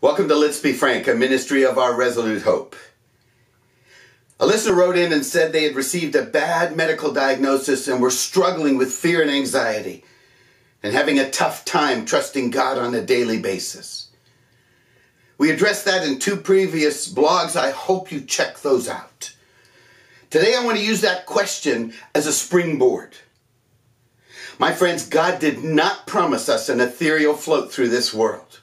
Welcome to Let's Be Frank, a ministry of Our Resolute Hope. A listener wrote in and said they had received a bad medical diagnosis and were struggling with fear and anxiety and having a tough time trusting God on a daily basis. We addressed that in 2 previous blogs. I hope you check those out. Today I want to use that question as a springboard. My friends, God did not promise us an ethereal float through this world.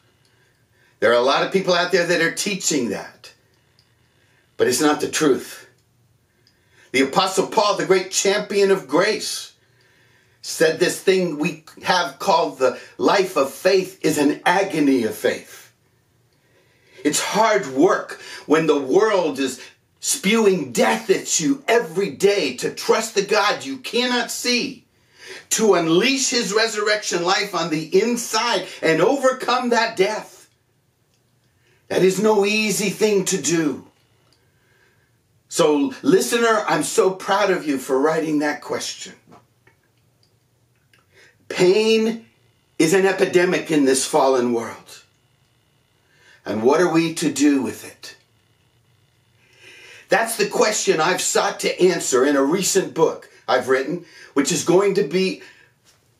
There are a lot of people out there that are teaching that, but it's not the truth. The Apostle Paul, the great champion of grace, said this thing we have called the life of faith is an agony of faith. It's hard work when the world is spewing death at you every day to trust the God you cannot see, to unleash his resurrection life on the inside and overcome that death. That is no easy thing to do. So, listener, I'm so proud of you for writing that question. Pain is an epidemic in this fallen world. And what are we to do with it? That's the question I've sought to answer in a recent book I've written, which is going to be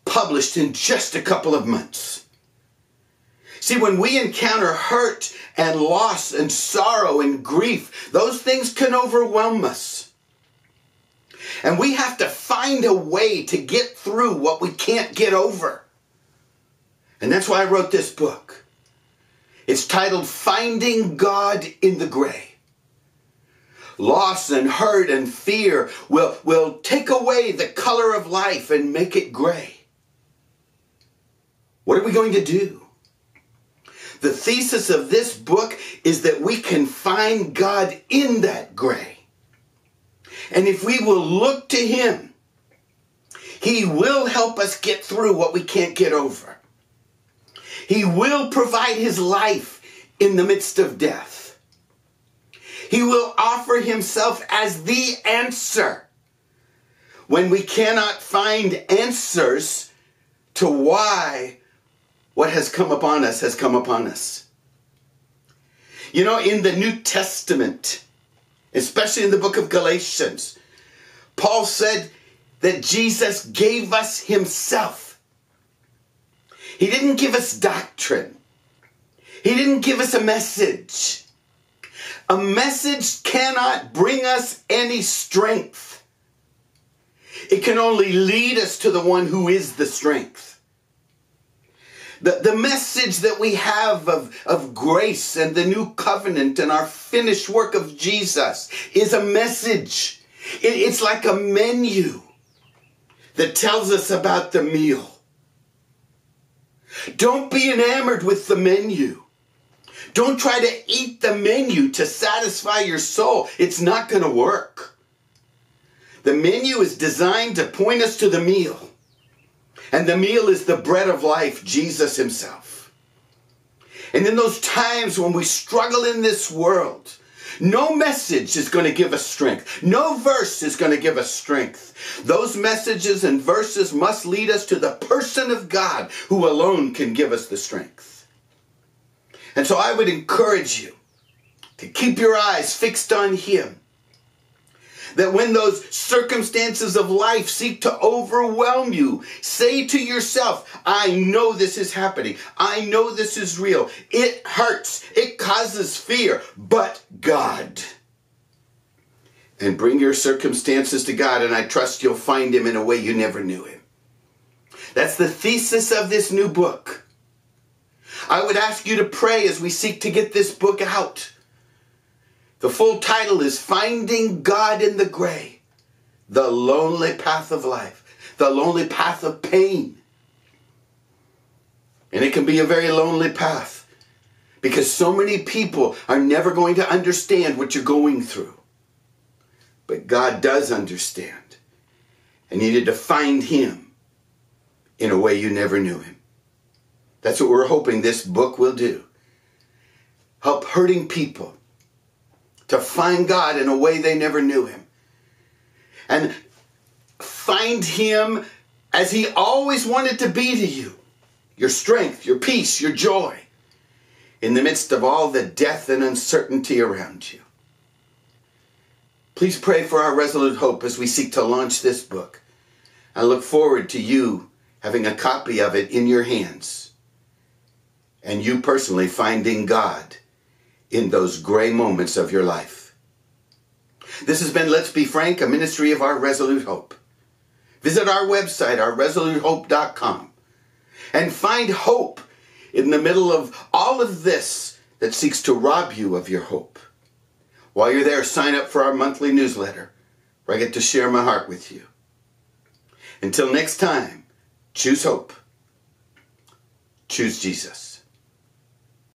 published in just a couple of months. See, when we encounter hurt and loss and sorrow and grief, those things can overwhelm us. And we have to find a way to get through what we can't get over. And that's why I wrote this book. It's titled Finding God in the Gray. Loss and hurt and fear will take away the color of life and make it gray. What are we going to do? The thesis of this book is that we can find God in that gray. And if we will look to him, he will help us get through what we can't get over. He will provide his life in the midst of death. He will offer himself as the answer when we cannot find answers to why what has come upon us has come upon us. You know, in the New Testament, especially in the book of Galatians, Paul said that Jesus gave us himself. He didn't give us doctrine. He didn't give us a message. A message cannot bring us any strength. It can only lead us to the one who is the strength. The message that we have of grace and the new covenant and our finished work of Jesus is a message. It's like a menu that tells us about the meal. Don't be enamored with the menu. Don't try to eat the menu to satisfy your soul. It's not going to work. The menu is designed to point us to the meal. And the meal is the bread of life, Jesus himself. And in those times when we struggle in this world, no message is going to give us strength. No verse is going to give us strength. Those messages and verses must lead us to the person of God who alone can give us the strength. And so I would encourage you to keep your eyes fixed on him. That when those circumstances of life seek to overwhelm you, say to yourself, I know this is happening. I know this is real. It hurts. It causes fear. But God. And bring your circumstances to God, and I trust you'll find him in a way you never knew him. That's the thesis of this new book. I would ask you to pray as we seek to get this book out. The full title is Finding God in the Gray, the lonely path of life, the lonely path of pain. And it can be a very lonely path because so many people are never going to understand what you're going through. But God does understand. And you need to find him in a way you never knew him. That's what we're hoping this book will do. Help hurting people to find God in a way they never knew him. And find him as he always wanted to be to you. Your strength, your peace, your joy. in the midst of all the death and uncertainty around you. Please pray for our Resolute Hope as we seek to launch this book. I look forward to you having a copy of it in your hands and you personally finding God in those gray moments of your life. This has been Let's Be Frank, a ministry of Our Resolute Hope. Visit our website, ourresolutehope.com, and find hope in the middle of all of this that seeks to rob you of your hope. While you're there, sign up for our monthly newsletter, where I get to share my heart with you. Until next time, choose hope. Choose Jesus.